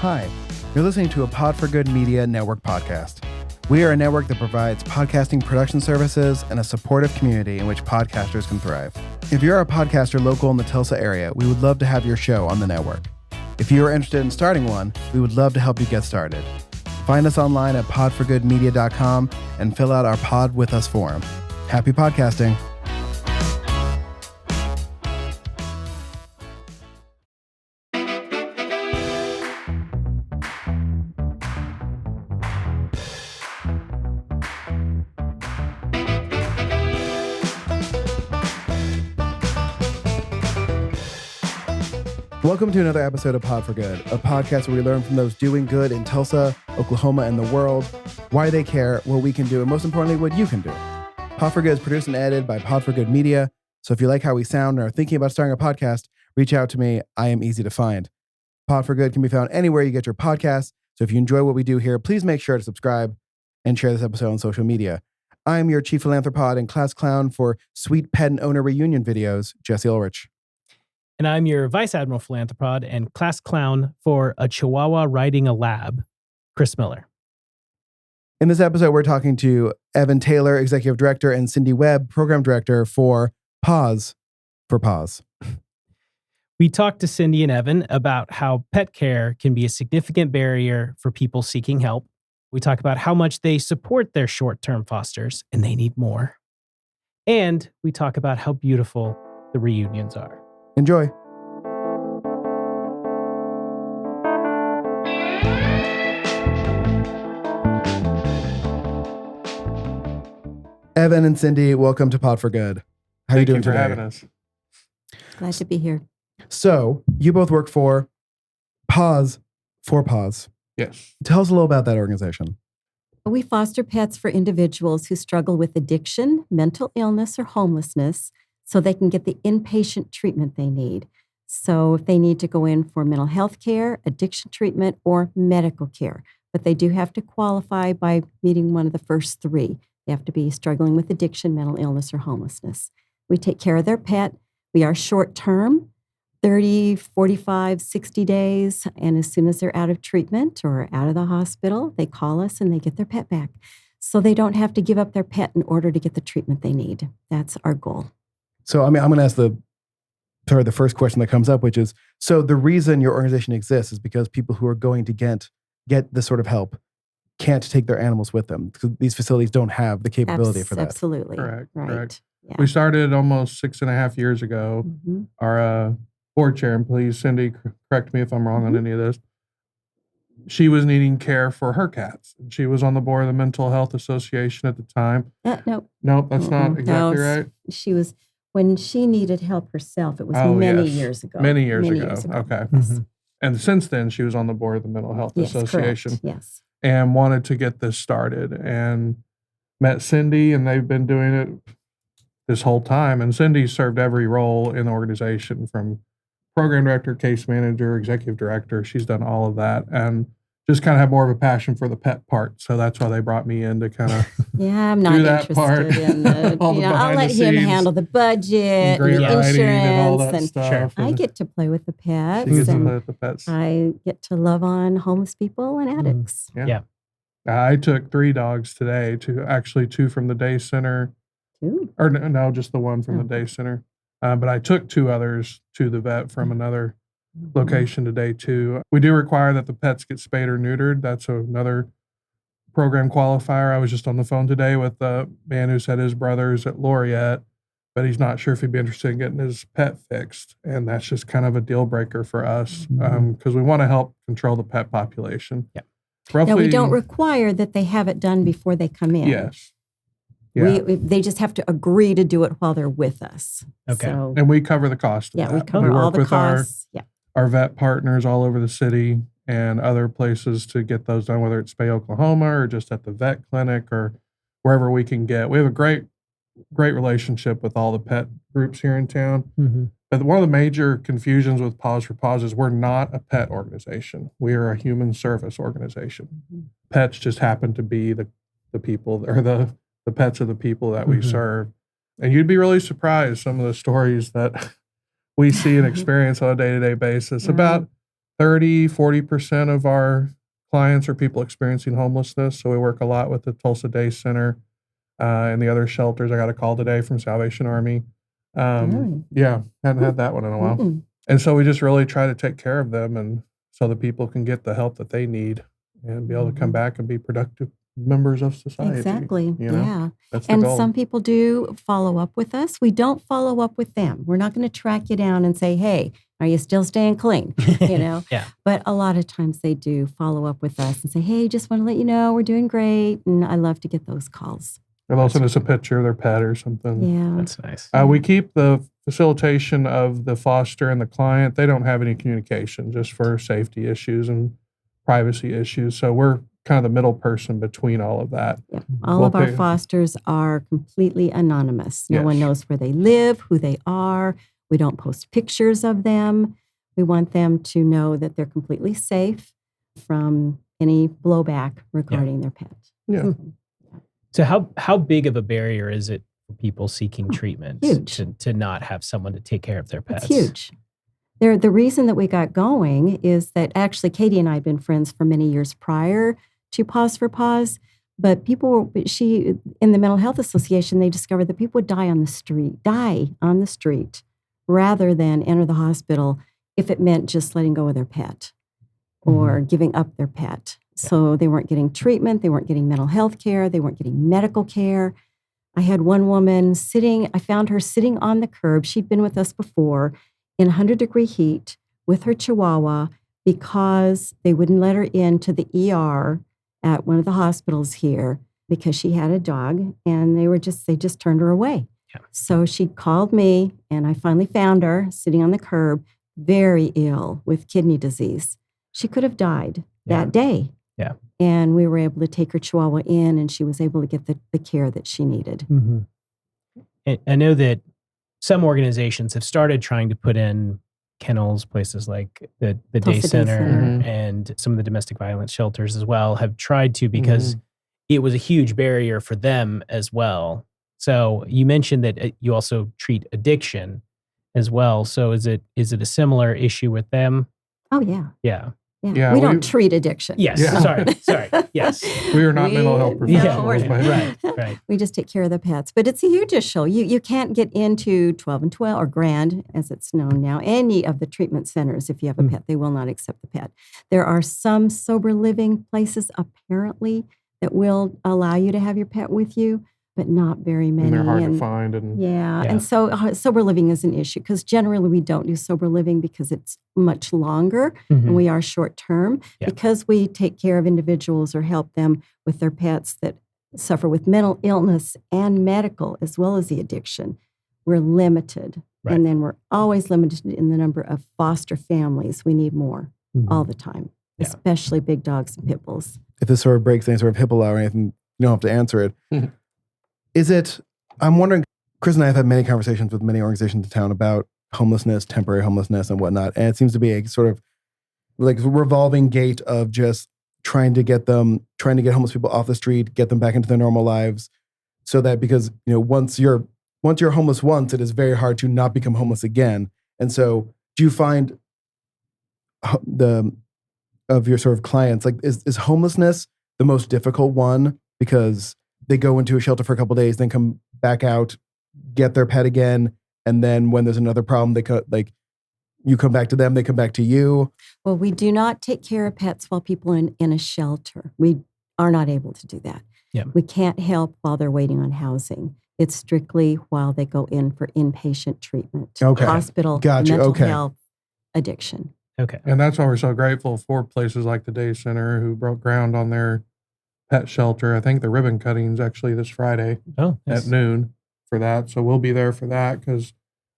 Hi, you're listening to a Pod for Good Media Network podcast. We are a network that provides podcasting production services and a supportive community in which podcasters can thrive. If you're a podcaster local in the Tulsa area, we would love to have your show on the network. If you are interested in starting one, we would love to help you get started. Find us online at pod4goodmedia.com and fill out our Pod With Us form. Happy podcasting. Welcome to another episode of Pod for Good, a podcast where we learn from those doing good in Tulsa, Oklahoma, and the world, why they care, what we can do, and most importantly, what you can do. Pod for Good is produced and edited by Pod for Good Media, so if you like how we sound and are thinking about starting a podcast, reach out to me. I am easy to find. Pod for Good can be found anywhere you get your podcasts, so if you enjoy what we do here, please make sure to subscribe and share this episode on social media. I'm your chief philanthropod and class clown for sweet pet and owner reunion videos, Jesse Ulrich. And I'm your Vice Admiral Philanthropod and class clown for a Chihuahua riding a lab, Chris Miller. In this episode, we're talking to Evan Taylor, Executive Director, and Cindy Webb, Program Director for Pause4Paws. We talked to Cindy and Evan about how pet care can be a significant barrier for people seeking help. We talk about how much they support their short-term fosters, and they need more. And we talk about how beautiful the reunions are. Enjoy. Evan and Cindy, welcome to Pod for Good. How are you doing today? Thank you for having us. Glad to be here. So, you both work for Pause4Paws. Yes. Tell us a little about that organization. We foster pets for individuals who struggle with addiction, mental illness, or homelessness so they can get the inpatient treatment they need. So if they need to go in for mental health care, addiction treatment, or medical care, but they do have to qualify by meeting one of the first three. They have to be struggling with addiction, mental illness, or homelessness. We take care of their pet. We are short-term, 30, 45, 60 days. And as soon as they're out of treatment or out of the hospital, they call us and they get their pet back. So they don't have to give up their pet in order to get the treatment they need. That's our goal. So, I'm going to ask the first question that comes up, which is, so the reason your organization exists is because people who are going to get this sort of help can't take their animals with them because these facilities don't have the capability for that. Absolutely. Correct. Yeah. We started almost 6.5 years ago. Mm-hmm. Our board chair, and please, Cindy, correct me if I'm wrong on any of this. She was needing care for her cats. She was on the board of the Mental Health Association at the time. Nope, that's not exactly right. She was, when she needed help herself, it was many years ago. Many years ago. Okay. Yes. And since then, she was on the board of the Mental Health Association. Correct. Yes. And wanted to get this started and met Cindy, and they've been doing it this whole time. And Cindy served every role in the organization, from program director, case manager, executive director. She's done all of that and just kind of have more of a passion for the pet part. So that's why they brought me in to kind of I'm not interested in the, I'll let him handle the budget, and the insurance, and all that stuff. I get to play with the pets. She gets to play with the pets. I get to love on homeless people and addicts. Yeah. I took 3 dogs today, two from the day center. 2? Or no, just the one from the day center. But I took 2 others to the vet from another location today too. We do require that the pets get spayed or neutered. That's another program qualifier. I was just on the phone today with the man who said his brother's at Laureate, but he's not sure if he'd be interested in getting his pet fixed. And that's just kind of a deal breaker for us because we want to help control the pet population. Yeah. Now, we don't require that they have it done before they come in. Yes. Yeah. They just have to agree to do it while they're with us. Okay. So, and we cover the cost of that. We cover all the costs. Our vet partners all over the city and other places to get those done, whether it's Spay Oklahoma or just at the vet clinic or wherever we can get. We have a great relationship with all the pet groups here in town. Mm-hmm. But one of the major confusions with Pause4Paws is we're not a pet organization. We are a human service organization. Mm-hmm. Pets just happen to be the people, or the pets of the people that we serve. And you'd be really surprised some of the stories that we see and experience on a day-to-day basis about 40% of our clients are people experiencing homelessness. So we work a lot with the Tulsa Day Center and the other shelters. I got a call today from Salvation Army. Really? Yeah, hadn't had that one in a while. Mm-mm. And so we just really try to take care of them, and so the people can get the help that they need and be able to come back and be productive members of society. Exactly. You know? Yeah. That's the And goal. some people do follow up with us. We don't follow up with them. We're not going to track you down and say, hey, are you still staying clean? You know? Yeah. But a lot of times they do follow up with us and say, hey, just want to let you know we're doing great. And I love to get those calls. Or they'll send us a picture of their pet or something. Yeah. That's nice. We keep the facilitation of the foster and the client. They don't have any communication, just for safety issues and privacy issues. So we're kind of the middle person between all of that. Yep. All We'll of our pay- fosters are completely anonymous. No one Yes. knows where they live, who they are. We don't post pictures of them. We want them to know that they're completely safe from any blowback regarding their pet. Yeah. So how big of a barrier is it for people seeking treatment huge. to not have someone to take care of their pets? It's huge. The reason that we got going is that actually Katie and I had been friends for many years prior to Pause4Paws, but in the Mental Health Association, they discovered that people would die on the street rather than enter the hospital if it meant just letting go of their pet or giving up their pet. So they weren't getting treatment, they weren't getting mental health care, they weren't getting medical care. I had one woman I found her sitting on the curb. She'd been with us before in 100-degree heat with her Chihuahua because they wouldn't let her into the ER at one of the hospitals here because she had a dog, and they just turned her away. Yeah. So she called me, and I finally found her sitting on the curb, very ill with kidney disease. She could have died that day. Yeah. And we were able to take her Chihuahua in, and she was able to get the care that she needed. Mm-hmm. And I know that some organizations have started trying to put in kennels, places like the Day Tulsa Day Center Center. and some of the domestic violence shelters as well have tried to, because it was a huge barrier for them as well. So you mentioned that you also treat addiction as well. So is it a similar issue with them? Oh, yeah. Yeah. Yeah, we we- don't treat addiction. Yes. Yeah. Sorry. Yes. We are not mental health professionals. we're not. Right. We just take care of the pets. But it's a huge issue. You can't get into 12 and 12 or Grand, as it's known now, any of the treatment centers if you have a pet. They will not accept the pet. There are some sober living places, apparently, that will allow you to have your pet with you, but not very many. And they're hard to find. And Yeah. And so sober living is an issue because generally we don't do sober living because it's much longer and we are short term. Yeah. Because we take care of individuals or help them with their pets that suffer with mental illness and medical as well as the addiction, we're limited. Right. And then we're always limited in the number of foster families. We need more all the time, especially big dogs and pit bulls. If this sort of breaks any sort of HIPAA law or anything, you don't have to answer it. I'm wondering, Chris and I have had many conversations with many organizations in town about homelessness, temporary homelessness and whatnot. And it seems to be a sort of like revolving gate of just trying to get homeless people off the street, get them back into their normal lives. So that because, once you're homeless once, it is very hard to not become homeless again. And so do you find of your sort of clients, like is homelessness the most difficult one because they go into a shelter for a couple of days, then come back out, get their pet again, and then when there's another problem, you come back to them, they come back to you? Well, we do not take care of pets while people are in a shelter. We are not able to do that. Yeah. We can't help while they're waiting on housing. It's strictly while they go in for inpatient treatment. Okay. Hospital, Gotcha. mental Okay. health, addiction. Okay. And that's why we're so grateful for places like the Day Center who broke ground on their pet shelter. I think the ribbon cutting's actually this Friday Oh, nice. at noon for that. So we'll be there for that because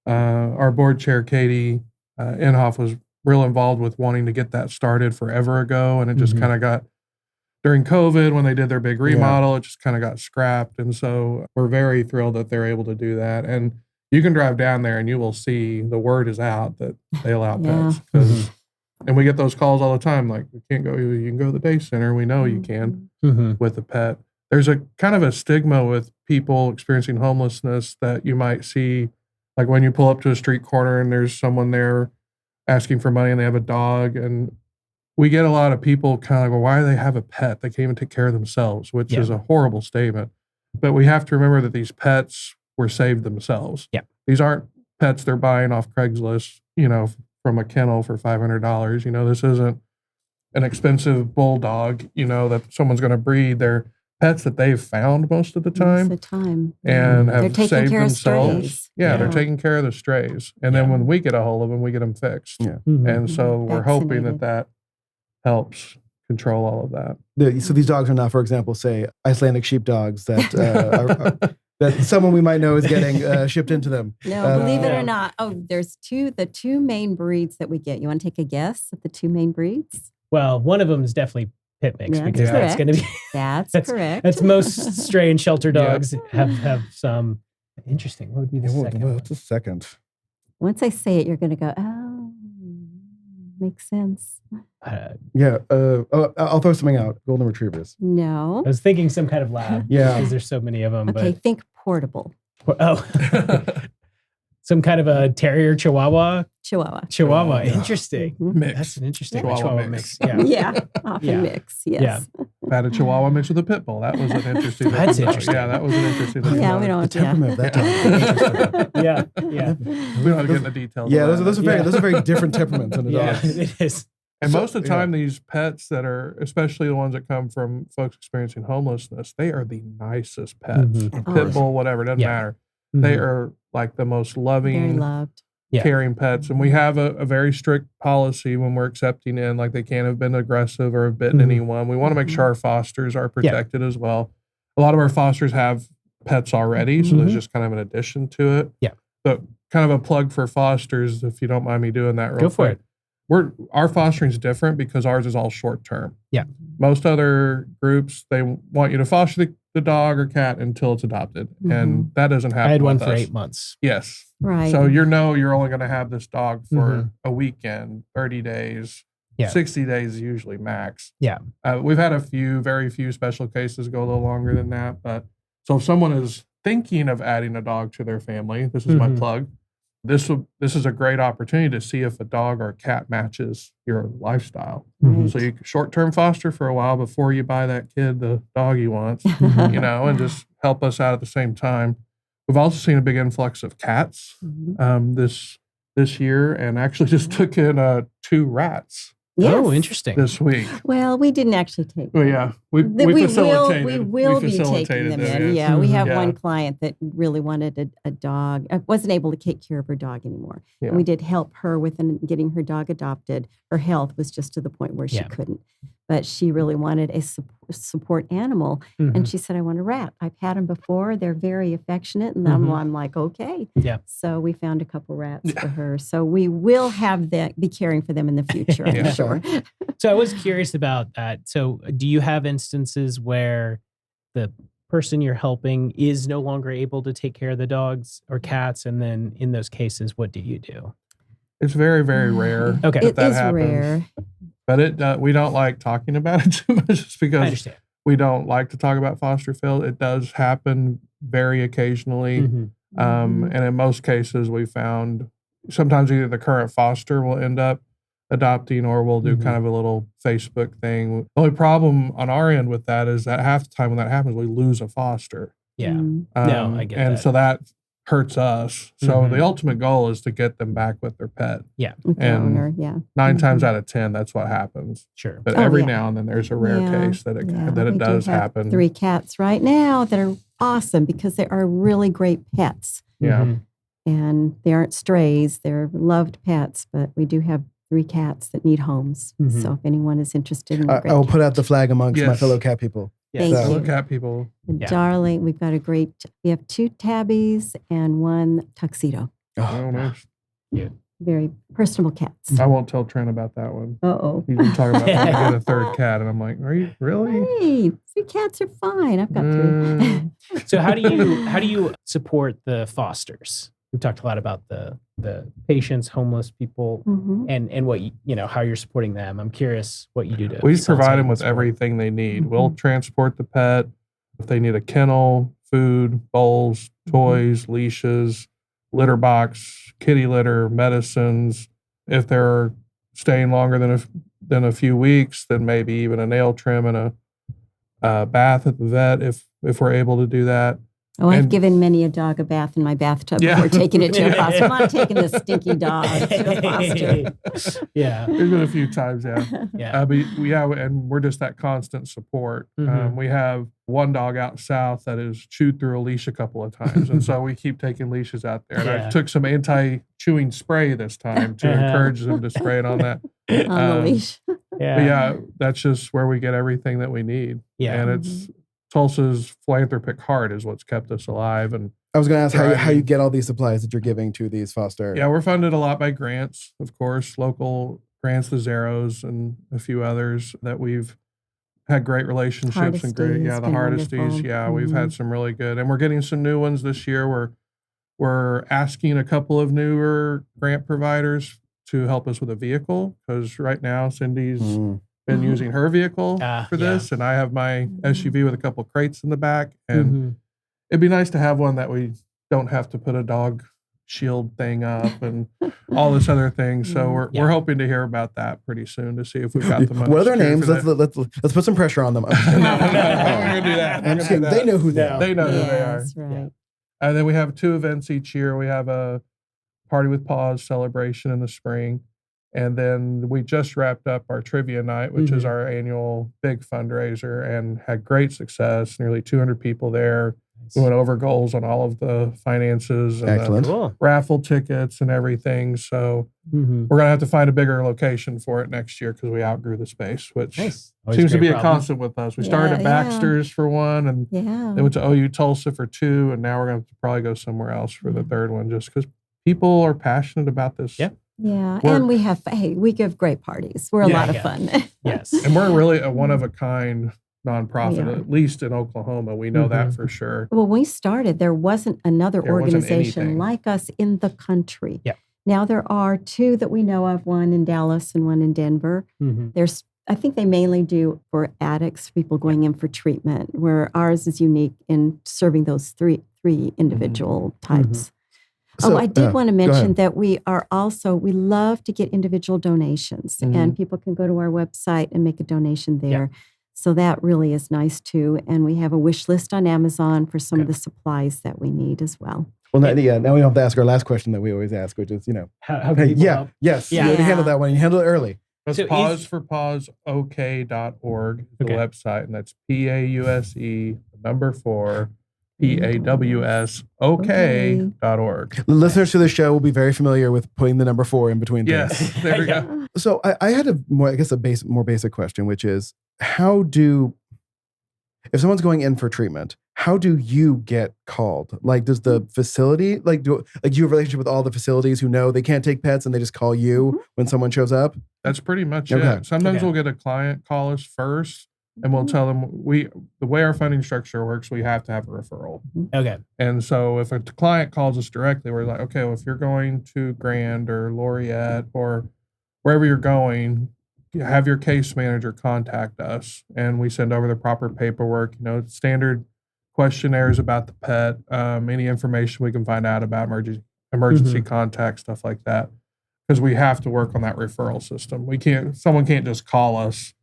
our board chair, Katie Inhofe, was real involved with wanting to get that started forever ago. And it just kind of got, during COVID, when they did their big remodel, it just kind of got scrapped. And so we're very thrilled that they're able to do that. And you can drive down there and you will see the word is out that they allow pets. 'Cause and we get those calls all the time, like, we can't go, you can go to the Day Center. We know you can with a pet. There's a kind of a stigma with people experiencing homelessness that you might see, like when you pull up to a street corner and there's someone there asking for money and they have a dog. And we get a lot of people kind of like, well, why do they have a pet? They can't even take care of themselves, which is a horrible statement. But we have to remember that these pets were saved themselves. Yeah. These aren't pets they're buying off Craigslist, from a kennel for $500. This isn't an expensive bulldog, that someone's going to breed. They're pets that they've found most of the time. Most of the time. And They're have taking saved care of themselves. strays. Yeah, they're taking care of the strays. And then when we get a hold of them, we get them fixed. Yeah. And so we're hoping Vaccinated. that helps control all of that. So these dogs are not, for example, say Icelandic sheepdogs that that someone we might know is getting shipped into them. No, believe it or not. Oh, there's the two main breeds that we get. You want to take a guess at the two main breeds? Well, one of them is definitely pit mix That's because that's going to be That's correct. that's most stray and shelter dogs have some interesting. What would be the second? What's the second? Once I say it, you're going to go, oh, makes sense. I'll throw something out. Golden retrievers. No. I was thinking some kind of lab. Yeah. Because there's so many of them. Okay, think portable. Some kind of a terrier Chihuahua. Chihuahua. Interesting. Mix. That's an interesting Chihuahua mix. mix. Yeah. Often mix, yes. I had a Chihuahua mixed with a Pitbull. That was an interesting. That's interesting. Yeah, that was an interesting. Yeah, we don't. The temperament of that dog. Yeah. We don't have to get into details. Yeah, of those are very different temperaments in a dog. Yeah, it is. And most of the time, these pets that are, especially the ones that come from folks experiencing homelessness, they are the nicest pets. Mhm. Pitbull, whatever, doesn't matter. They are like the most Very loving, loved. caring pets. And we have a very strict policy when we're accepting in, like they can't have been aggressive or have bitten anyone. We want to make sure our fosters are protected as well. A lot of our fosters have pets already, so there's just kind of an addition to it. Yeah. But kind of a plug for fosters, if you don't mind me doing that real Go for quick. it. Our fostering is different because ours is all short term. Yeah. Most other groups, they want you to foster the dog or cat until it's adopted. And that doesn't happen. I had one with for us. 8 months. Yes. Right. So you're only going to have this dog for a weekend, 30 days, 60 days is usually max. Yeah. We've had very few special cases go a little longer than that. But so if someone is thinking of adding a dog to their family, this is my plug. This is a great opportunity to see if a dog or a cat matches your lifestyle. Right. So you short-term foster for a while before you buy that kid the dog he wants, and just help us out at the same time. We've also seen a big influx of cats this year, and actually just took in 2 rats Yes. Oh, interesting. this week. Well, we didn't actually take Well, them. yeah, we facilitated. We will be taking facilitated them in. yes. Yeah, we have Yeah. one client that really wanted a dog. Wasn't able to take care of her dog anymore. Yeah. And we did help her with getting her dog adopted. Her health was just to the point where she Yeah. couldn't. But she really wanted a support animal. And she said, I want a rat. I've had them before. They're very affectionate. And I'm like, okay. Yeah. So we found a couple rats for her. So we will have be caring for them in the future, I'm Yeah. sure. So I was curious about that. So do you have instances where the person you're helping is no longer able to take care of the dogs or cats? And then in those cases, what do you do? It's very, very rare. Okay. It that is happens. rare. But we don't like talking about it too much just I because understand. we don't like to talk about foster field. It does happen very occasionally. Mhm. And in most cases, we found sometimes either the current foster will end up adopting or we'll do kind of a little Facebook thing. The only problem on our end with that is that half the time when that happens, we lose a foster. Yeah. Mm. No, I get and that. so that hurts us. So the ultimate goal is to get them back with their pet. With the And owner, yeah. 9 times out of 10, that's what happens. Sure. But Oh, every yeah. now and then there's a rare Yeah, case that it Yeah, we does do have happen. 3 cats right now that are awesome because they are really great pets. Yeah. Mhm. And they aren't strays, they're loved pets, but we do have 3 cats that need homes. Mhm. So if anyone is interested in I great will put out the flag amongst my Yes. fellow cat people. Thank So- you. Look at people. Yeah. Darling, we have 2 tabbies and 1 tuxedo. Oh, nice. Very personable cats. I won't tell Trent about that one. Uh-oh. He's been talking about trying to get a 3rd cat, and I'm like, are you really? Hey, 3 cats are fine. I've got 3. Mm. So how do you support the fosters? We've talked a lot about the patients, homeless people, Mhm. and what how you're supporting them. I'm curious what you do to. We just provide facilitate them with support. everything they need. We'll Mhm. transport the pet. If they need a kennel, food, bowls, toys, leashes, litter box, kitty litter, medicines, If they're staying longer than a few weeks, then maybe even a nail trim and a bath at the vet if we're able to do that. Oh, I've And- given many a dog a bath in my bathtub before taking it to a foster. I'm not taking this stinky dog to a foster. Yeah. There's been a few times, yeah. Yeah. But and we're just that constant support. Mhm. We have one dog out south that has chewed through a leash a couple of times, and so we keep taking leashes out there. And Yeah. I took some anti-chewing spray this time to encourage them to spray it on that. On the leash. But yeah, that's just where we get everything that we need. Yeah. And it's Tulsa's philanthropic heart is what's kept us alive. And I was going to ask how thriving. you get all these supplies that you're giving to these foster. Yeah, we're funded a lot by grants, of course, local grants, the Zeros, and a few others that we've had great relationships and great. Hardesty Yeah, has the been Hardesties. wonderful. Yeah, we've had some really good, and we're getting some new ones this year. We're asking a couple of newer grant providers to help us with a vehicle because right now Cindy's been using her vehicle for this, and I have my SUV with a couple crates in the back, and it'd be nice to have one that we don't have to put a dog shield thing up and all this other thing. So we're hoping to hear about that pretty soon to see if we've got the money. What are their secured names? for that. Let's put some pressure on them. I'm just kidding. No, we're gonna do that. I'm just kidding. They know who they are. They know who they are. That's right. And then we have 2 events each year. We have a Party with Paws celebration in the spring. And then we just wrapped up our trivia night, which is our annual big fundraiser, and had great success. Nearly 200 people there. We went over goals on all of the finances and Excellent. Cool. raffle tickets and everything. So we're going to have to find a bigger location for it next year because we outgrew the space, which Nice. Always seems to great be a problem. constant with us. We started at Yeah. Baxter's for one, and Yeah. then went to OU Tulsa for 2, and now we're going to probably go somewhere else for the 3rd one just because people are passionate about this. Yeah. Yeah. We're- And we give great parties. We're a Yeah. lot of Yeah. fun. Yes. And we're really a one-of-a-kind nonprofit, We are. at least in Oklahoma. We know that for sure. When we started, there wasn't another There wasn't organization anything. like us in the country. Yeah. Now there are 2 that we know of, one in Dallas and one in Denver. There's, I think they mainly do for addicts, people going in for treatment, where ours is unique in serving those three individual types. So, I did want to go mention ahead. that we love to get individual donations, and people can go to our website and make a donation there. So that really is nice too. And we have a wish list on Amazon for some of the supplies that we need as well. Well, now we don't have to ask our last question that we always ask, which is, How hey, can people yeah, help? yes, Yeah. you already handled that one. You handled it early. That's So Pause4Paws.org is the Okay. website, and that's PAUSE, 4, PAWSOK.org. Listeners to the show will be very familiar with putting the number 4 in between things. Yes, there we go. So I had a more basic question, which is if someone's going in for treatment, how do you get called? Like, does the facility, do you have a relationship with all the facilities who know they can't take pets and they just call you when someone shows up? That's pretty much Okay. it. Sometimes Okay. we'll get a client call us first, and we'll tell them the way our funding structure works, we have to have a referral. Okay. And so if a client calls us directly, we're like, okay, well, if you're going to Grand or Laureate or wherever you're going, have your case manager contact us, and we send over the proper paperwork, standard questionnaires about the pet, any information we can find out about emergency contact, stuff like that. Because we have to work on that referral system. Someone can't just call us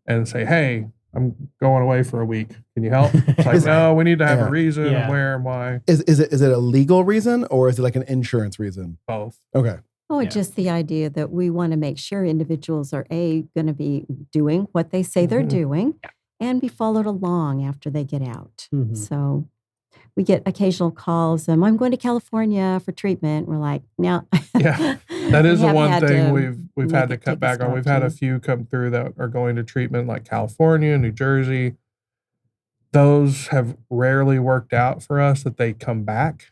and say, hey, I'm going away for a week. Can you help? It's like, no, we need to have a reason and where and why. Is it a legal reason or is it like an insurance reason? Both. Okay. Oh, just the idea that we want to make sure individuals are going to be doing what they say they're doing and be followed along after they get out. So we get occasional calls. I'm going to California for treatment. We're like, no. Yeah, that is We the have one had thing to we've make had to it cut take a back on. stop We've had too. a few come through that are going to treatment like California, New Jersey. Those have rarely worked out for us that they come back.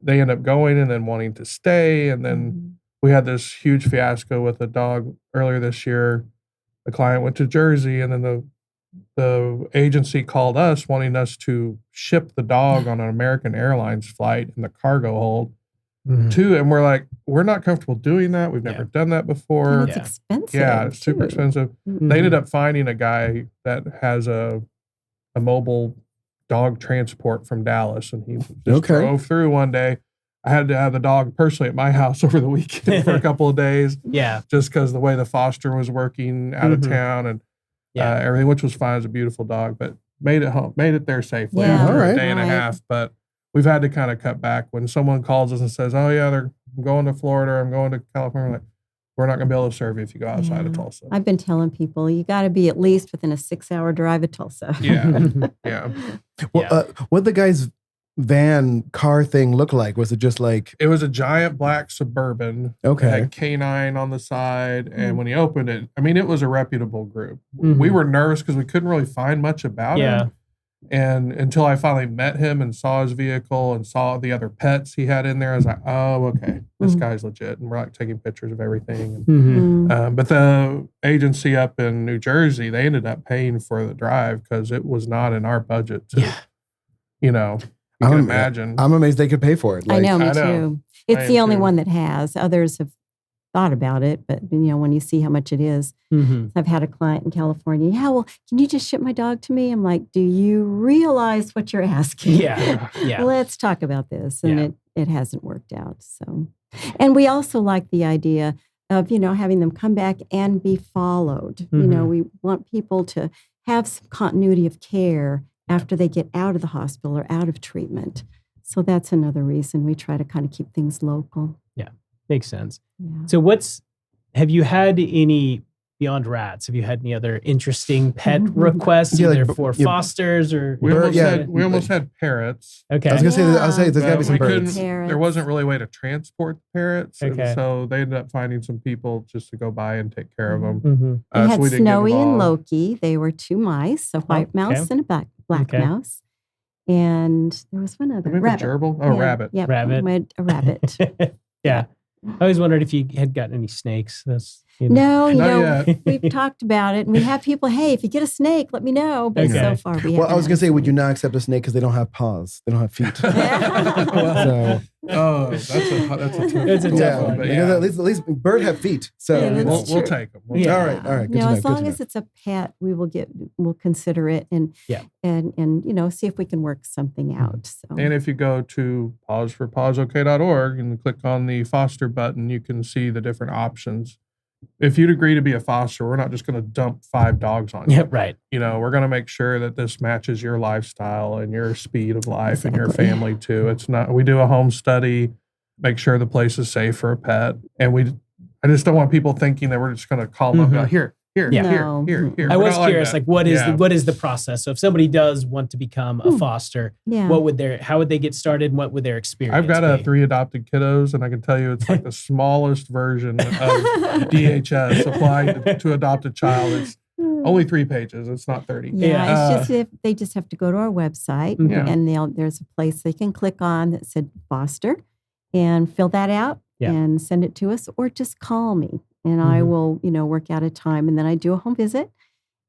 They end up going and then wanting to stay. And then we had this huge fiasco with a dog earlier this year. The client went to Jersey, and then the agency called us wanting us to ship the dog on an American Airlines flight in the cargo hold too. And we're like, we're not comfortable doing that. We've never done that before. And it's expensive. Yeah, it's super too. expensive. They ended up finding a guy that has a mobile dog transport from Dallas, and he just drove through one day. I had to have the dog personally at my house over the weekend for a couple of days. Yeah. Just because the way the foster was working out of town and everything, which was fine. It was a beautiful dog, but made it home, made it there safely after a day and a half. But we've had to kind of cut back when someone calls us and says, "Oh yeah, I'm going to Florida, I'm going to California." Like, we're not going to be able to serve you if you go outside of Tulsa. I've been telling people you got to be at least within a 6-hour drive of Tulsa. Yeah. Well, what the guy's van car thing look like? Was it just like it was a giant black Suburban? Okay, it had canine on the side, and when he opened it, I mean, it was a reputable group. We were nervous because we couldn't really find much about him. And until I finally met him and saw his vehicle and saw the other pets he had in there, I was like, oh, okay, this guy's legit. And we're like taking pictures of everything. But the agency up in New Jersey, they ended up paying for the drive because it was not in our budget to, you can imagine. I'm amazed they could pay for it. Like, I know, me too. It's the only one that has. Others have thought about it, but when you see how much it is. I've had a client in California. Yeah, well, can you just ship my dog to me? I'm like, do you realize what you're asking? Yeah. Let's talk about this. And it hasn't worked out. So, and we also like the idea of, having them come back and be followed. We want people to have some continuity of care after they get out of the hospital or out of treatment. So that's another reason we try to kind of keep things local. Yeah, makes sense. Yeah. So have you had any, beyond rats, have you had any other interesting pet requests, either for fosters or? We almost had parrots. Okay. I was going to say, there's got to be some birds. There wasn't really a way to transport the parrots. Okay. And so they ended up finding some people just to go by and take care of them. We had Snowy and Loki. They were 2 mice, a white mouse and a black mouse. And there was one other. Rabbit. Gerbil? Oh, rabbit. Yeah, rabbit. A rabbit. Yeah. I always wondered if you had gotten any snakes. No, we've talked about it, and we have people, hey, if you get a snake, let me know. But so far, we haven't. Well, I was going to say, would you not accept a snake because they don't have paws? They don't have feet. That's a tough one. But at least bird have feet. So we'll take them. All right. Good to know, as long as it's a pet, we'll consider it and see if we can work something out. So. And if you go to Pause4Paws and click on the foster button, you can see the different options. If you'd agree to be a foster, we're not just going to dump 5 dogs on you. Yeah, right. We're going to make sure that this matches your lifestyle and your speed of life and your family too. It's not. We do a home study, make sure the place is safe for a pet, and I just don't want people thinking that we're just going to call them up and be like, here. I was curious, what is the process? So if somebody does want to become a foster, how would they get started? And what would their experience I've got be? 3 adopted kiddos, and I can tell you it's like the smallest version of DHS applying to adopt a child. It's only 3 pages. It's not 30. It's just they just have to go to our website, and there's a place they can click on that said foster, and fill that out and send it to us, or just call me. And I will, work out a time. And then I do a home visit.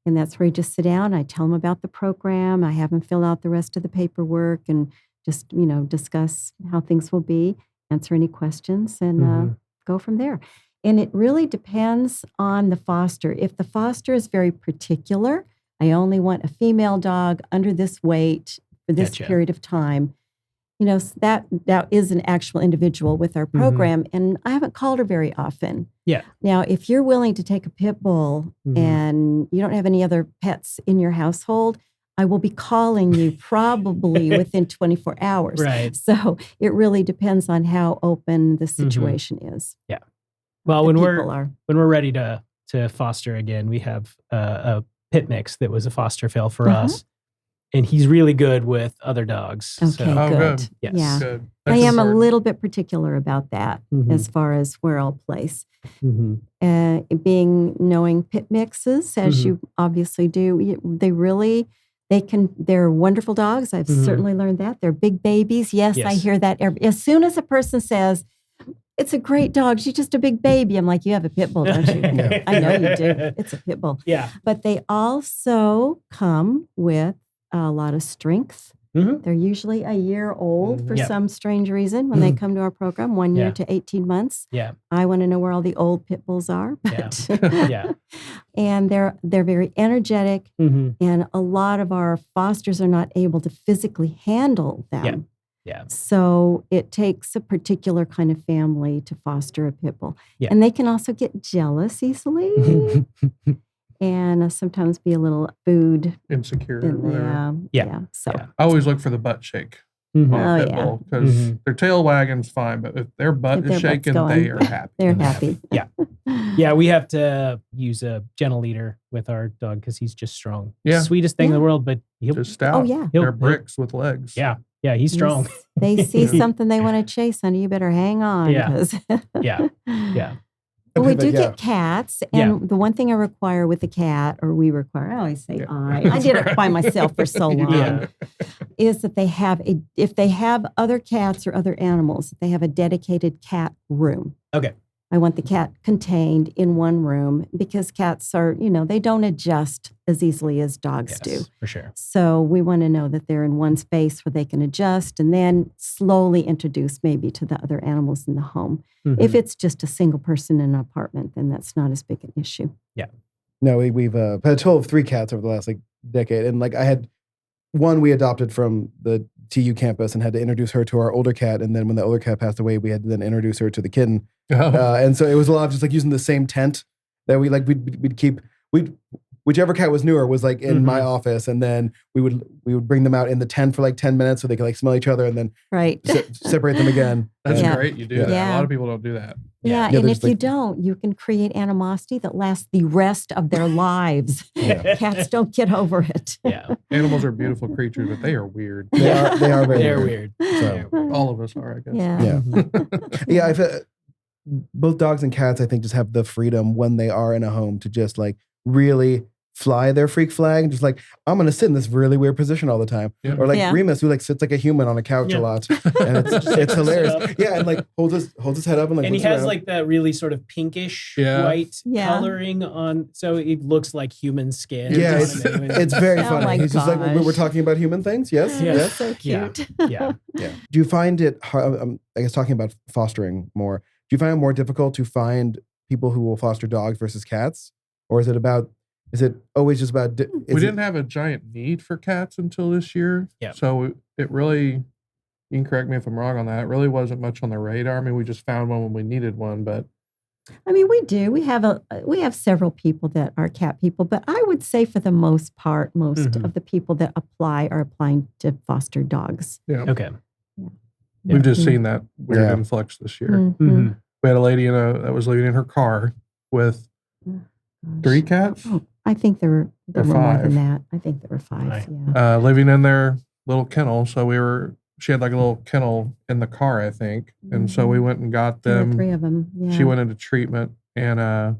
And that's where you just sit down. I tell them about the program. I have them fill out the rest of the paperwork and just, discuss how things will be, answer any questions, and go from there. And it really depends on the foster. If the foster is very particular, I only want a female dog under this weight for this period of time. That is an actual individual with our program, and I haven't called her very often. Yeah. Now, if you're willing to take a pit bull and you don't have any other pets in your household, I will be calling you probably within 24 hours. Right. So it really depends on how open the situation is. Yeah. Well, when we're ready to foster again, we have a pit mix that was a foster fail for us. And he's really good with other dogs. Okay, good. Yes. Yeah. Good. I am a little bit particular about that as far as where I'll place. Knowing pit mixes, as you obviously do, they're wonderful dogs. I've certainly learned that. They're big babies. Yes, I hear that. As soon as a person says, it's a great dog, she's just a big baby, I'm like, you have a pit bull, don't you? I know you do. It's a pit bull. Yeah. But they also come with a lot of strength. They're usually a year old for some strange reason when they come to our program, 1 year to 18 months. Yeah. I want to know where all the old pit bulls are. But and they're very energetic, and a lot of our fosters are not able to physically handle them. Yeah. So it takes a particular kind of family to foster a pit bull. Yeah. And they can also get jealous easily and sometimes be a little food. Insecure or whatever. Yeah. So Yeah. I always look for the butt shake Mhm. on a Oh, pit yeah. bull because Mhm. their tail wagging's fine, but if their butt If is their butt's shaking, going, they are happy. they're happy. Yeah. Yeah, we have to use a gentle leader with our dog because he's just strong. Yeah. Sweetest thing in the world, but he'll, Just stout. Oh, yeah. he'll They're bricks with legs. Yeah. Yeah, he's strong. They see Yeah. something they want to chase, honey, you better hang on. Yeah. 'Cause- Yeah. Yeah. But we do Yeah. get cats, and the one thing I require with a cat, or we require, I always say Yeah. I did it by myself for so long, Yeah. is that they have if they have other cats or other animals, they have a dedicated cat room. Okay. I want the cat contained in one room because cats are, they don't adjust as easily as dogs do. Yes, for sure. So we want to know that they're in one space where they can adjust and then slowly introduce maybe to the other animals in the home. If it's just a single person in an apartment, then that's not as big an issue. No, we've had a total of 3 cats over the last decade, and I had one we adopted from the TU campus and had to introduce her to our older cat, and then when the older cat passed away, we had to then introduce her to the kitten. Oh. And so it was a lot of just using the same tent that we'd keep. Whichever cat was newer was in my office, and then we would bring them out in the tent for 10 minutes so they could smell each other, and then Right. separate them again. That's Yeah. great. You do Yeah. that. Yeah. A lot of people don't do that. Yeah, Yeah, and there's if you don't, you can create animosity that lasts the rest of their lives. Yeah. Cats don't get over it. Yeah. Animals are beautiful creatures, but they are weird. They are very They're weird. weird. So- They're weird. All of us are, I guess. Yeah. Yeah. Mhm. Yeah, I feel both dogs and cats, I think, just have the freedom when they are in a home to just really fly their freak flag. Just I'm going to sit in this really weird position all the time. Yeah. Or Yeah. Remus, who sits like a human on a couch Yeah. a lot, and it's hilarious. Sit up. Yeah, and holds his head up and And he looks has around. that really sort of pinkish Yeah. white Yeah. coloring on, so it looks like human skin. Yeah, on it's, him anyway. it's very Oh funny. my He's just we're gosh. talking about human things. Yes, Yeah. yes. So Yeah. cute. Yeah. Yeah. Do you find it hard? I guess talking about fostering more. Do you find it more difficult to find people who will foster dogs versus cats, or is it always just about? We didn't have a giant need for cats until this year. Yeah. So it really, you can correct me if I'm wrong on that. It really wasn't much on the radar. I mean, we just found one when we needed one, but I mean, we do. We have several people that are cat people, but I would say for the most part, most Mhm. of the people that apply are applying to foster dogs. yeah, Okay. we've just seen that weird Yeah. influx this year. Mhm. Mhm. We had a lady that was living in her car with 3 cats, Oh, I think there were Or more 5. than that. I think there were 5. Right. Yeah. living in their little kennel. So she had a little kennel in the car, I think. And so we went and got 2 or them. 3 of them. Yeah. She went into treatment, and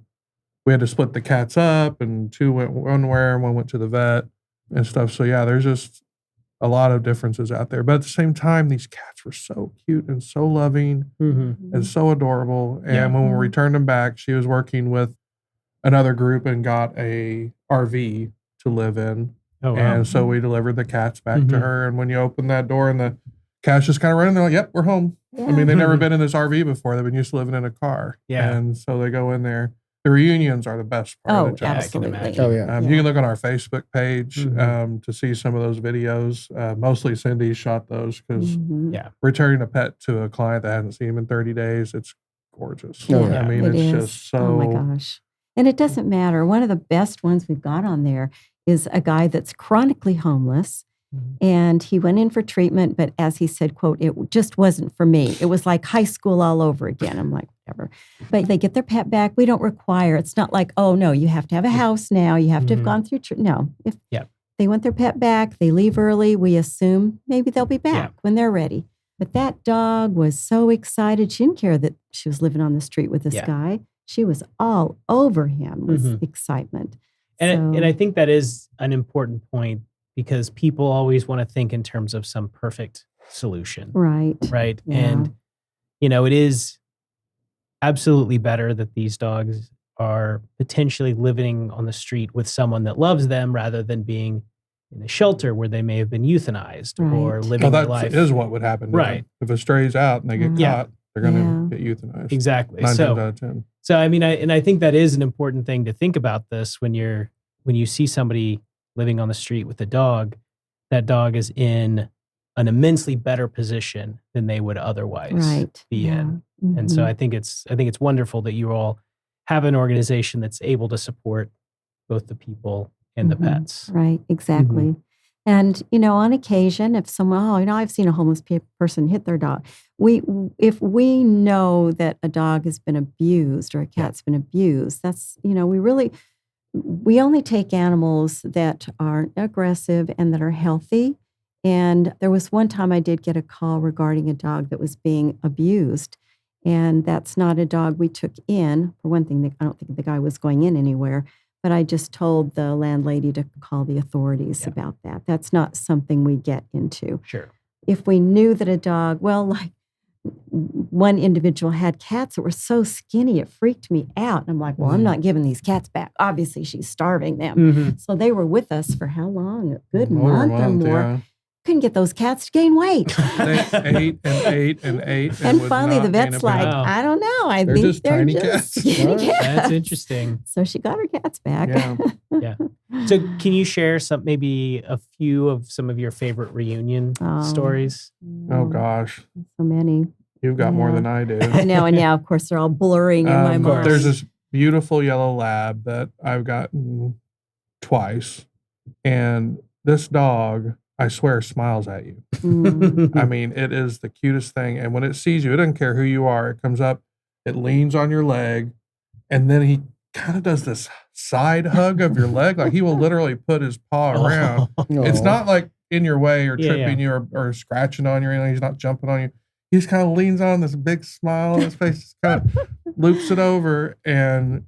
we had to split the cats up, and 2 went one where and 1 went to the vet and stuff. So yeah, there's just a lot of differences out there. But at the same time, these cats were so cute and so loving Mhm. and so adorable. And Yeah. when we returned them back, she was working with another group and got a RV to live in. Oh, wow. And so we delivered the cats back to Mhm. her. And when you open that door and the cats just kind of running, they're like, yep, we're home. Yeah. I mean, they've never been in this RV before. They've been used to living in a car. Yeah. And so they go in there. The reunions are the best part of Oh, the job. I can absolutely. imagine. Oh yeah. You can look on our Facebook page Mhm. to see some of those videos. Mostly Cindy shot those because Mhm. Yeah. returning a pet to a client that hasn't seen him in 30 days, it's gorgeous. Oh, Yeah, I mean, it it's is. just so. Oh my gosh. And it doesn't matter. One of the best ones we've got on there is a guy that's chronically homeless. Mhm. And he went in for treatment, but as he said, quote, it just wasn't for me. It was like high school all over again. I'm like, whatever. But they get their pet back. We don't require, it's not like, oh no, you have to have a house now. You have to have Mhm. gone through, no. If Yeah. they want their pet back, they leave early, we assume maybe they'll be back Yeah. when they're ready. But that dog was so excited. She didn't care that she was living on the street with this Yeah. guy. She was all over him with Mhm. excitement. And I So- think that is an important point because people always want to think in terms of some perfect solution, Right. right? Yeah. And, it is absolutely better that these dogs are potentially living on the street with someone that loves them rather than being in a shelter where they may have been euthanized or Right. living Well, their that life. is what would happen. to them. Right. If a stray's out and they get Yeah. caught, they're going to Yeah. get euthanized. Exactly. 9 So, times out of 10. So I mean, I think that is an important thing to think about this when you see somebody living on the street with a dog. That dog is in an immensely better position than they would otherwise be in. And so I think it's wonderful that you all have an organization that's able to support both the people and the pets. Right, exactly. And, on occasion, if someone, I've seen a homeless person hit their dog. If we know that a dog has been abused or a cat's been abused, that's, we only take animals that aren't aggressive and that are healthy. And there was one time I did get a call regarding a dog that was being abused. And that's not a dog we took in. For one thing, I don't think the guy was going in anywhere. But I just told the landlady to call the authorities about that. That's not something we get into. Sure. If we knew that a dog, like one individual had cats that were so skinny, it freaked me out. And I'm like, well, I'm not giving these cats back. Obviously, she's starving them. So they were with us for how long? A good month or more. Yeah. Couldn't get those cats to gain weight. They ate and ate and ate. And finally, the vet's like, I don't know. I They're think just they're tiny just cats. skinny cats. That's interesting. So she got her cats back. Yeah. So can you share maybe a few of some of your favorite reunion stories? Oh, gosh. So many. You've got more than I do. I know. And now, of course, they're all blurring in my mind. There's this beautiful yellow lab that I've gotten twice. And this dog, I swear, smiles at you. I mean, it is the cutest thing. And when it sees you, it doesn't care who you are. It comes up, it leans on your leg, and then he kind of does this side hug of your leg. Like he will literally put his paw around. It's not like in your way or tripping you or scratching on you or anything. He's not jumping on you. He just kind of leans on, this big smile on his face, just kind of loops it over. And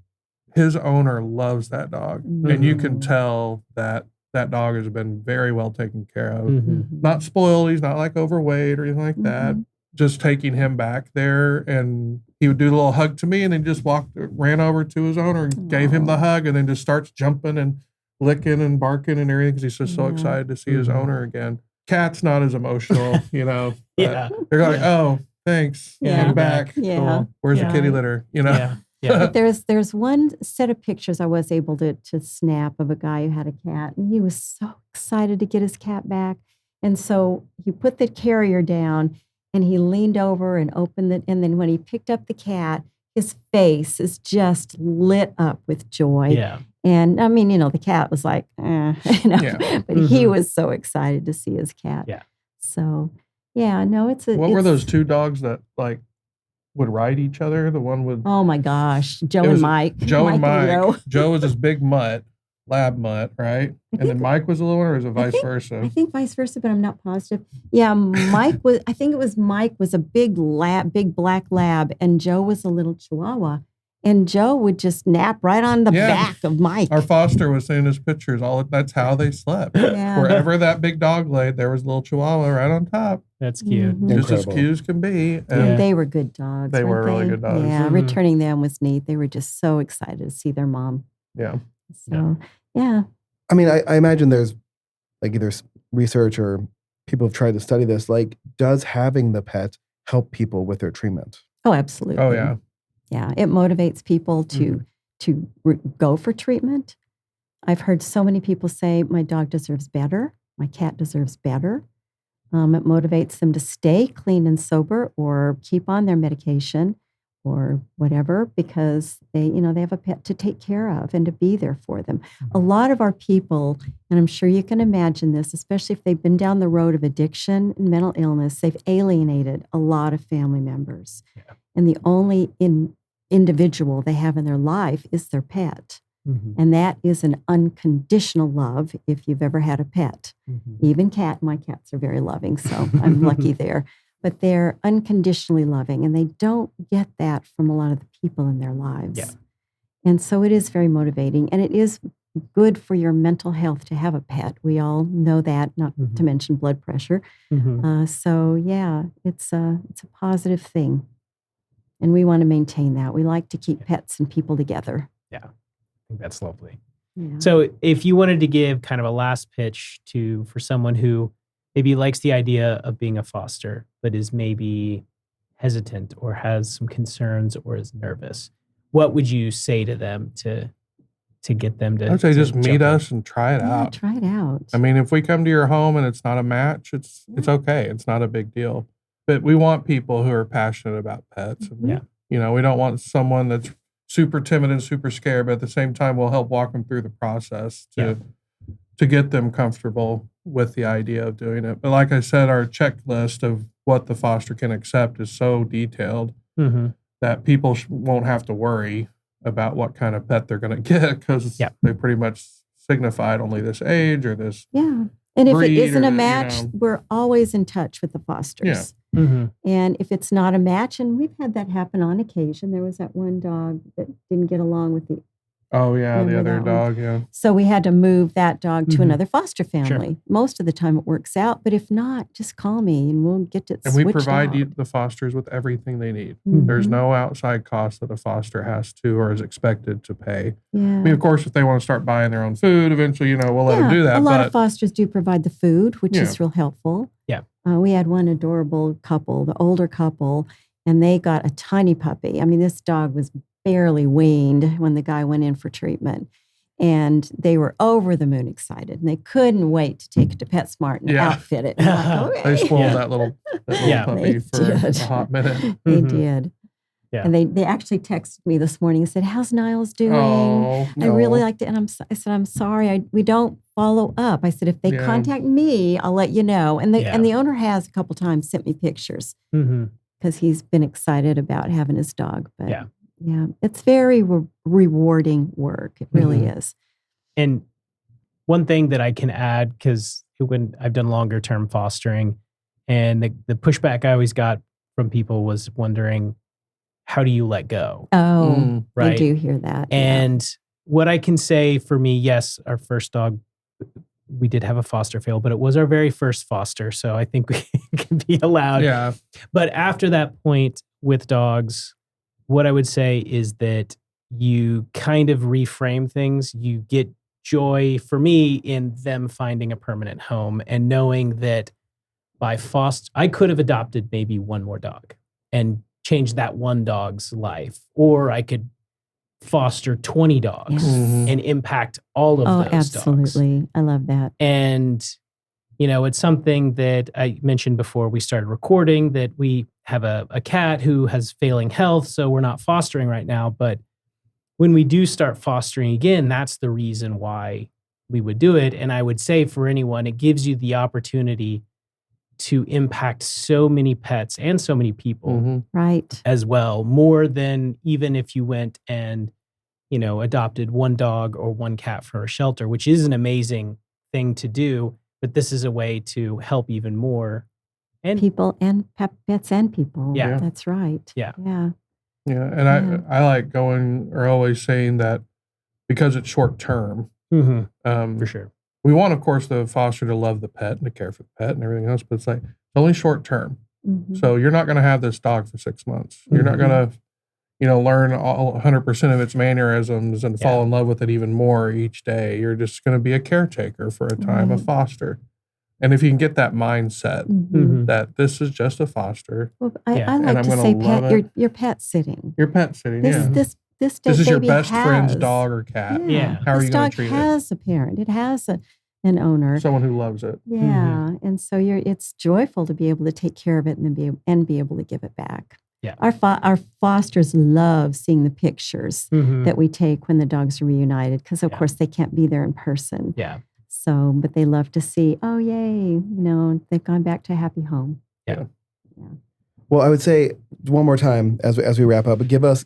his owner loves that dog. And you can tell that dog has been very well taken care of. Not spoiled. He's not like overweight or anything like that. Just taking him back there, and he would do a little hug to me and then just ran over to his owner and gave him the hug, and then just starts jumping and licking and barking and everything because he's just so excited to see his owner again. Cat's not as emotional, They're like, oh, thanks. I'm back. Cool. Where's the kitty litter? But there's one set of pictures I was able to snap of a guy who had a cat, and he was so excited to get his cat back. And so he put the carrier down, and he leaned over and opened it. And then when he picked up the cat, his face is just lit up with joy. Yeah. And I mean, the cat was like, but he was so excited to see his cat. Yeah. So, it's What were those two dogs that would ride each other? The one with oh my gosh, Joe and Mike. Joe and Mike. Joe. Joe was this big mutt, lab mutt, right? And then Mike was a little one, or was it vice versa? I think vice versa, but I'm not positive. Yeah, Mike was. I think it was Mike was a big black lab, and Joe was a little Chihuahua. And Joe would just nap right on the back of Mike. Our foster was seeing his pictures. That's how they slept. Yeah. Wherever that big dog laid, there was a little Chihuahua right on top. That's cute. Just as cute as can be. And they were good dogs. They were really good dogs. Yeah, returning them was neat. They were just so excited to see their mom. Yeah. So, yeah. I mean, I imagine there's either research or people have tried to study this. Does having the pet help people with their treatment? Oh, absolutely. Oh, yeah. Yeah, it motivates people to go for treatment. I've heard so many people say, my dog deserves better. My cat deserves better. It motivates them to stay clean and sober or keep on their medication or whatever because they have a pet to take care of and to be there for them. A lot of our people, and I'm sure you can imagine this, especially if they've been down the road of addiction and mental illness, they've alienated a lot of family members. Yeah. And the only individual they have in their life is their pet. And that is an unconditional love if you've ever had a pet. Even my cats are very loving, so I'm lucky there. But they're unconditionally loving, and they don't get that from a lot of the people in their lives. Yeah. And so it is very motivating, and it is good for your mental health to have a pet. We all know that, not to mention blood pressure. So yeah, it's a positive thing. And we want to maintain that. We like to keep pets and people together. Yeah, I think that's lovely. Yeah. So if you wanted to give kind of a last pitch for someone who maybe likes the idea of being a foster, but is maybe hesitant or has some concerns or is nervous, what would you say to them to to get them to. I would say to just meet jump in. us and try it Yeah, out. try it out. I mean, if we come to your home and it's not a match, it's okay. It's not a big deal. But we want people who are passionate about pets. And, Yeah. You know, we don't want someone that's super timid and super scared, but at the same time, we'll help walk them through the process to get them comfortable with the idea of doing it. But like I said, our checklist of what the foster can accept is so detailed that people won't have to worry about what kind of pet they're going to get because they pretty much signified only this age or this. Yeah. And if it breed isn't or a the- match, we're always in touch with the fosters. And if it's not a match, and we've had that happen on occasion, there was that one dog that didn't get along with the. Oh, yeah, the Remember other that one? dog, yeah. So we had to move that dog to another foster family. Sure. Most of the time it works out, but if not, just call me and we'll get it And switched we provide out. the fosters with everything they need. Mhm. There's no outside cost that a foster has to or is expected to pay. Yeah. I mean, of course, if they want to start buying their own food, eventually, we'll let them do that. A lot but of fosters do provide the food, which is real helpful. Yeah. We had one adorable couple, the older couple, and they got a tiny puppy. I mean, this dog was barely weaned when the guy went in for treatment. And they were over the moon excited, and they couldn't wait to take it to PetSmart and outfit it. And I'm like, they okay. spoiled that little puppy They for a did. hot minute. They did. Yeah. And they actually texted me this morning and said, "How's Niles doing? Oh, I really liked it." And I said, "I'm sorry, we don't follow up." I said, "If they contact me, I'll let you know." And the owner has a couple times sent me pictures because he's been excited about having his dog. But yeah, it's very rewarding work. It really is. And one thing that I can add, because when I've done longer term fostering, and the pushback I always got from people was wondering, how do you let go? Oh, right. I do hear that. And what I can say for me, yes, our first dog, we did have a foster fail, but it was our very first foster. So I think we can be allowed. Yeah. But after that point with dogs, what I would say is that you kind of reframe things. You get joy, for me, in them finding a permanent home and knowing that I could have adopted maybe one more dog and changed that one dog's life, or I could foster 20 dogs and impact all of those dogs. Absolutely. I love that. And, it's something that I mentioned before we started recording, that we have a cat who has failing health, so we're not fostering right now. But when we do start fostering again, that's the reason why we would do it. And I would say for anyone, it gives you the opportunity to impact so many pets and so many people Right. as well, more than even if you went and, adopted one dog or one cat for a shelter, which is an amazing thing to do. But this is a way to help even more. And People and pets and people. Yeah. That's right. Yeah. Yeah. Yeah. And I like going or always saying that because it's short term. for sure. We want, of course, the foster to love the pet and to care for the pet and everything else, but it's only short term. So you're not going to have this dog for 6 months. You're not going to, learn all 100% of its mannerisms and fall in love with it even more each day. You're just going to be a caretaker for a time, a foster. And if you can get that mindset that this is just a foster. Well, I And like I'm to gonna say love you're pet sitting. You're pet sitting, This is your baby best friend's has- dog or cat. Yeah. How are This you going dog to treat has a parent. It has an owner. it? Someone who loves it. Yeah, and so it's joyful to be able to take care of it and be able to give it back. Yeah. Our fosters love seeing the pictures that we take when the dogs are reunited because, of course, they can't be there in person. Yeah. So, but they love to see, oh, yay, they've gone back to a happy home. Yeah. Well, I would say one more time as we wrap up, but give us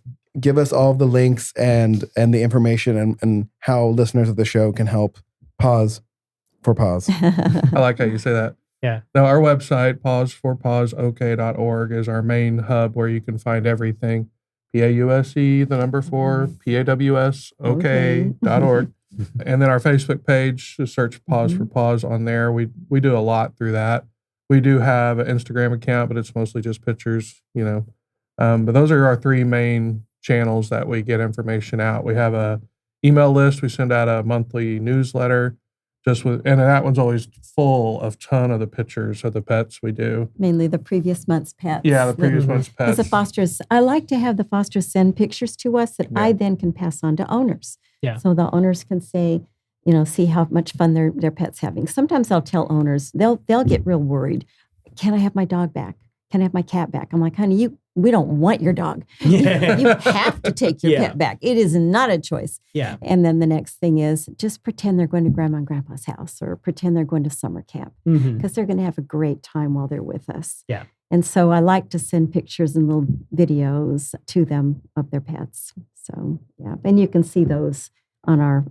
all of the links and the information and how listeners of the show can help Pause4Paws. I like how you say that. Yeah. Now, our website, Pause4Paws.org, is our main hub where you can find everything. PAUSE, the number 4, PAWS.OK.org. And then our Facebook page, just search Pause4Paws on there. We do a lot through that. We do have an Instagram account, but it's mostly just pictures, But those are our 3 main channels that we get information out. We have a email list. We send out a monthly newsletter. and that one's always full of ton of the pictures of the pets we do. Mainly the previous month's pets. Yeah, the previous month's Because pets. the fosters, I like to have the fosters send pictures to us that I then can pass on to owners. Yeah. So the owners can say, see how much fun their pet's having. Sometimes I'll tell owners, they'll get real worried. Can I have my dog back? Can I have my cat back? I'm like, honey, we don't want your dog. You have to take your pet back. It is not a choice. Yeah. And then the next thing is just pretend they're going to grandma and grandpa's house or pretend they're going to summer camp because they're going to have a great time while they're with us. Yeah. And so I like to send pictures and little videos to them of their pets. So, yeah. And you can see those on our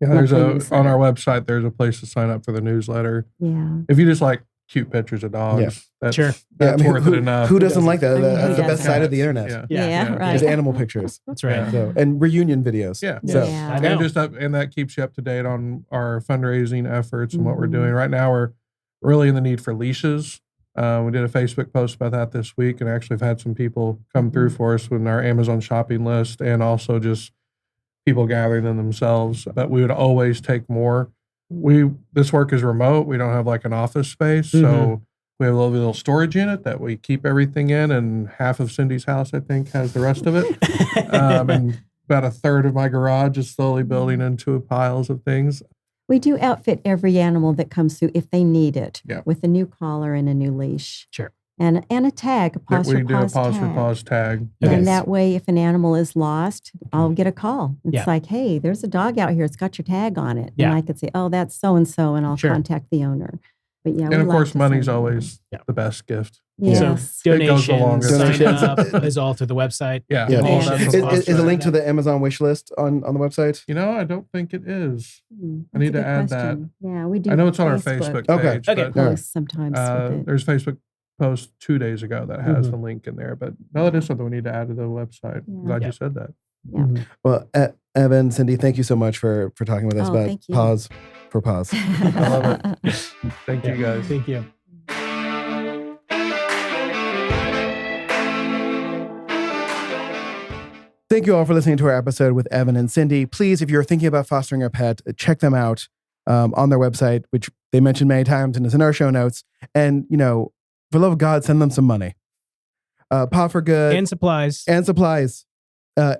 there's newsletter. on our website, there's a place to sign up for the newsletter. Yeah. If you just like cute pictures of dogs, that's worth it enough. Who doesn't like that? I mean, That's the who best side of the doesn't? internet. Yeah, right. Is animal pictures. That's right. So, and reunion videos. Yeah. So, Yeah. I know. And that keeps you up to date on our fundraising efforts and what we're doing. Right now, we're really in the need for leashes. We did a Facebook post about that this week, and actually have had some people come through for us with our Amazon shopping list, and also just people gathering them themselves. But we would always take more. This work is remote. We don't have like an office space, so we have a little storage unit that we keep everything in, and half of Cindy's house, I think, has the rest of it. And about a third of my garage is slowly building into piles of things. We do outfit every animal that comes through if they need it with a new collar and a new leash. Sure. And a tag, a Pause4Paws We do a tag. Pause4Paws tag. And that way, if an animal is lost, I'll get a call. It's Yeah. like, hey, there's a dog out here. It's got your tag on it. Yeah. And I could say, oh, that's so-and-so, and I'll Sure. contact the owner. But yeah, And we of like course, to money's send them. always the best gift. Yes. So It goes the donations, longest. sign up is all through the website. Yeah. Yeah. all that's on the Is a website. link to the Amazon wish list on the website? I don't think it is. That's I need a to good add question. Yeah, we do. I know it's on our Facebook page. Okay. Okay. But, Post sometimes with it. there's Facebook post 2 days ago that has the link in there. But no, that is something we need to add to the website. I'm glad you said that. Yeah. Well, Evan, Cindy, thank you so much for talking with us Oh, about thank you. Pause4Paws. I love it. Thank you guys. Thank you. Thank you all for listening to our episode with Evan and Cindy. Please, if you're thinking about fostering a pet, check them out on their website, which they mentioned many times and is in our show notes. And, for the love of God, send them some money. Paw for Good. And supplies. And supplies.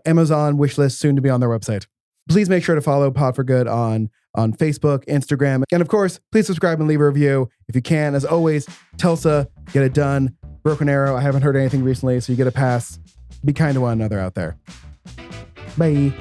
Amazon wish list soon to be on their website. Please make sure to follow Paw for Good on Facebook, Instagram. And of course, please subscribe and leave a review if you can. As always, Tulsa, get it done. Broken Arrow, I haven't heard anything recently, so you get a pass. Be kind to one another out there. Bye.